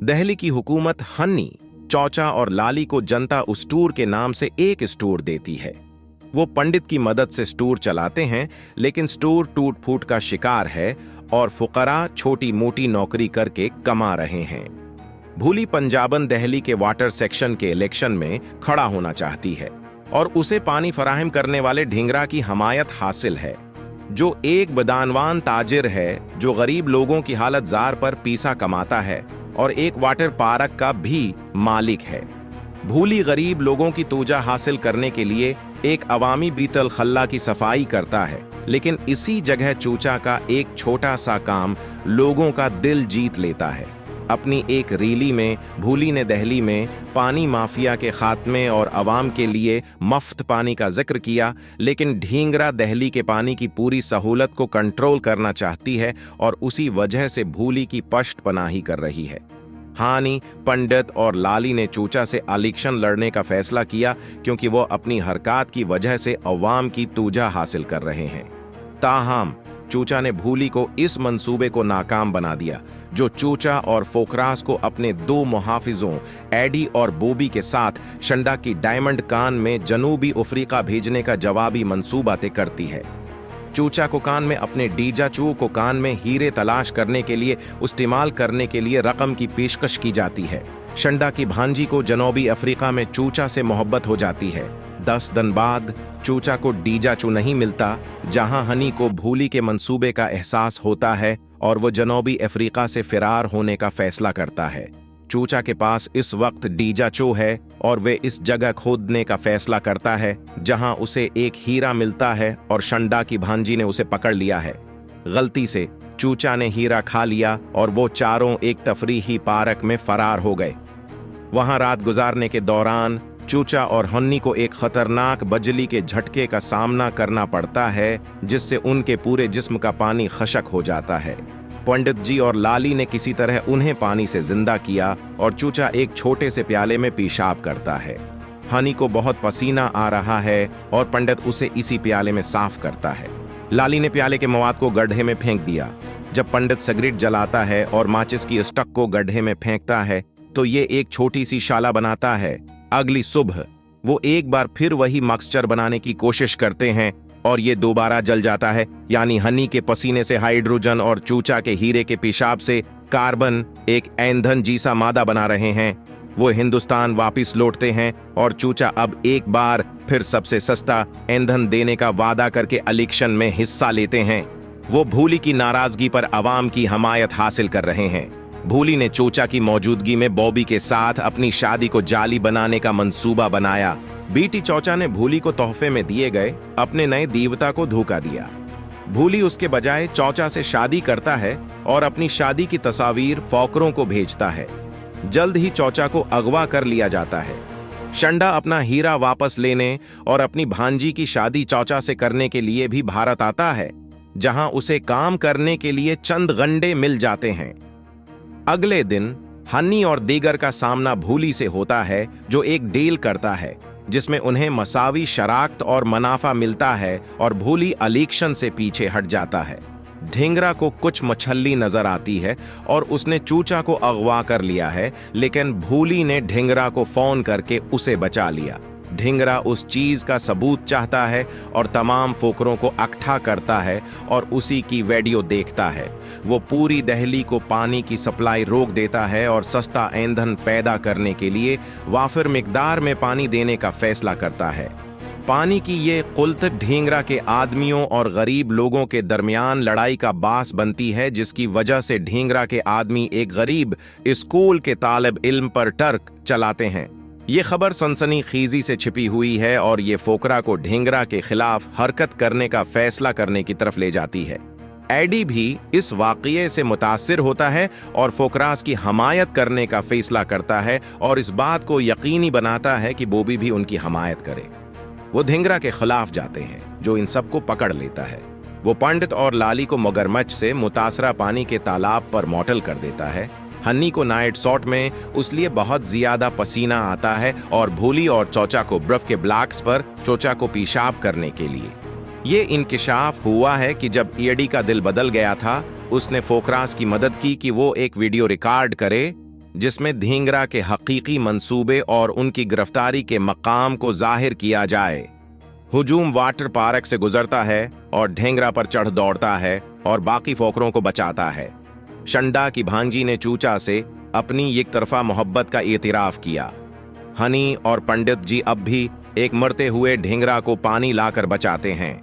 दहली की हुकूमत हन्नी, चौचा और लाली को जनता स्टोर के नाम से एक स्टोर देती है। वो पंडित की मदद से स्टोर चलाते हैं, लेकिन स्टोर टूट फूट का शिकार है और फुकरा छोटी मोटी नौकरी करके कमा रहे हैं। भूली पंजाबन दहली के वाटर सेक्शन के इलेक्शन में खड़ा होना चाहती है और उसे पानी फराहम करने वाले ढींगरा की हमायत हासिल है, जो एक बदानवान ताजिर है जो गरीब लोगों की हालत जार पर पीसा कमाता है और एक वाटर पार्क का भी मालिक है। भूली गरीब लोगों की तोजा हासिल करने के लिए एक अवामी बीतल खल्ला की सफाई करता है, लेकिन इसी जगह चूचा का एक छोटा सा काम लोगों का दिल जीत लेता है। अपनी एक रीली में भूली ने दहली में पानी माफिया के खात्मे और अवाम के लिए मुफ्त पानी का जिक्र किया, लेकिन ढींगरा दहली के पानी की पूरी सहूलत को कंट्रोल करना चाहती है और उसी वजह से भूली की पश्तपनाही कर रही है। हानी, पंडित और लाली ने चूचा से इलेक्शन लड़ने का फैसला किया क्योंकि वो अपनी हरकत की वजह से अवाम की तूजा हासिल कर रहे हैं। ताहम चूचा ने भूली को इस मंसूबे को नाकाम बना दिया, जो चूचा और फोकरास को अपने दो मुहाफिजों एडी और बोबी के साथ शंडा की डायमंड कान में जनूबी अफ्रीका भेजने का जवाबी मंसूबा तय करती है। चूचा को कान में अपने डीजाचू को कान में हीरे तलाश करने के लिए इस्तेमाल करने के लिए रकम की पेशकश की जाती है। शंडा की भांजी को जनूबी अफ्रीका में चूचा से मोहब्बत हो जाती है। 10 दिन बाद चूचा को डीजाचू नहीं मिलता, जहां हनी को भूली के मंसूबे का एहसास होता है और वो जनूबी अफ्रीका से फरार होने का फैसला करता है। चूचा के पास इस वक्त डीजाचो है और वे इस जगह खोदने का फैसला करता है जहां उसे एक हीरा मिलता है और शंडा की भांजी ने उसे पकड़ लिया है। गलती से चूचा ने हीरा खा लिया और वो चारों एक तफरीही पार्क में फरार हो गए। वहां रात गुजारने के दौरान चूचा और हन्नी को एक खतरनाक बिजली के झटके का सामना करना पड़ता है, जिससे उनके पूरे जिस्म का पानी खशक हो जाता है। पंडित जी और लाली ने किसी तरह उन्हें पानी से जिंदा किया और चूचा एक छोटे से प्याले में पेशाब करता है। हनी को बहुत पसीना आ रहा है और पंडित उसे इसी प्याले में साफ करता है। लाली ने प्याले के मवाद को गड्ढे में फेंक दिया। जब पंडित सिगरेट जलाता है और माचिस की स्टक को गड्ढे में फेंकता है तो ये एक छोटी सी शाला बनाता है। अगली सुबह वो एक बार फिर वही मिक्सचर बनाने की कोशिश करते हैं और ये दोबारा जल जाता है, यानी हनी के पसीने से हाइड्रोजन और चूचा के हीरे के पेशाब से कार्बन एक ईंधन जैसा मादा बना रहे हैं। वो हिंदुस्तान वापस लौटते हैं और चूचा अब एक बार फिर सबसे सस्ता ईंधन देने का वादा करके इलेक्शन में हिस्सा लेते हैं। वो भूली की नाराजगी पर अवाम की हमायत हासिल कर रहे हैं। भूली ने चूचा की मौजूदगी में बॉबी के साथ अपनी शादी को जाली बनाने का मंसूबा बनाया। बीटी चौचा ने भूली को तोहफे में दिए गए अपने नए देवता को धोखा दिया। भूली उसके बजाय चौचा से शादी करता है और अपनी शादी की तस्वीर फौकरों को भेजता है। जल्द ही चौचा को अगवा कर लिया जाता है। शंडा अपना हीरा वापस लेने और अपनी भांजी की शादी चौचा से करने के लिए भी भारत आता है, जहां उसे काम करने के लिए चंद गंडे मिल जाते हैं। अगले दिन हनी और दीगर का सामना भूली से होता है, जो एक डील करता है जिसमें उन्हें मसावी शराकत और मुनाफा मिलता है और भूली इलेक्शन से पीछे हट जाता है। ढींगरा को कुछ मछली नजर आती है और उसने चूचा को अगवा कर लिया है, लेकिन भूली ने ढींगरा को फोन करके उसे बचा लिया। ढींगरा उस चीज का सबूत चाहता है और तमाम फोकरों को इकट्ठा करता है और उसी की वीडियो देखता है। वो पूरी दहली को पानी की सप्लाई रोक देता है और सस्ता ईंधन पैदा करने के लिए वाफिर मिकदार में पानी देने का फैसला करता है। पानी की ये कुल्त ढींगरा के आदमियों और गरीब लोगों के दरमियान लड़ाई का बास बनती है, जिसकी वजह से ढींगरा के आदमी एक गरीब स्कूल के तालिब इल्म पर टर्क चलाते हैं। ये खबर सनसनीखेजी से छिपी हुई है और ये फोकरा को ढींगरा के खिलाफ हरकत करने का फैसला करने की तरफ ले जाती है। एडी भी इस वाक़ये से मुतासिर होता है और फोकरास की हमायत करने का फैसला करता है और इस बात को यकीनी बनाता है कि बोबी भी उनकी हमायत करे। वो ढींगरा के खिलाफ जाते हैं, जो इन सबको पकड़ लेता है। वो पंडित और लाली को मगरमच्छ से मुतासरा पानी के तालाब पर मॉटल कर देता है। हन्नी को नाइट शॉट में उसलिए बहुत ज्यादा पसीना आता है और भूली और चौचा को बर्फ के ब्लॉक्स पर चौचा को पेशाब करने के लिए। ये इंकिशाफ हुआ है कि जब एडी का दिल बदल गया था, उसने फोकरास की मदद की कि वो एक वीडियो रिकॉर्ड करे जिसमें धींगरा के हकीकी मंसूबे और उनकी गिरफ्तारी के मकाम को जाहिर किया जाए। हुजूम वाटर पार्क से गुजरता है और ढेंगरा पर चढ़ दौड़ता है और बाकी फोकरों को बचाता है। शंडा की भांजी ने चूचा से अपनी एक तरफा मोहब्बत का एतराफ किया। हनी और पंडित जी अब भी एक मरते हुए ढेंगरा को पानी लाकर बचाते हैं।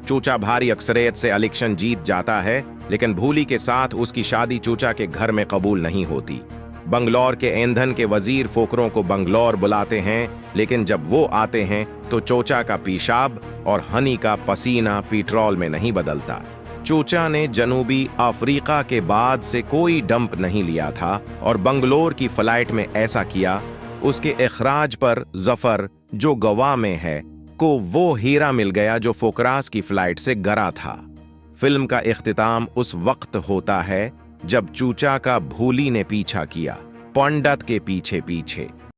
चूचा भारी अक्सरियत से इलेक्शन जीत जाता है, लेकिन भूली के साथ उसकी शादी चूचा के घर में कबूल नहीं होती। बंगलौर के ईंधन के वजीर फोकरों को बंगलौर बुलाते हैं, लेकिन जब वो आते हैं तो चोचा का पेशाब और हनी का पसीना पेट्रोल में नहीं बदलता। चोचा ने जनूबी अफ्रीका के बाद से कोई डंप नहीं लिया था और बंगलोर की फ्लाइट में ऐसा किया। उसके इखराज पर जफर, जो गवा में है, को वो हीरा मिल गया जो फोकरास की फ्लाइट से गरा था। फिल्म का इख्तिताम उस वक्त होता है जब चूचा का भूली ने पीछा किया, पंडित के पीछे पीछे।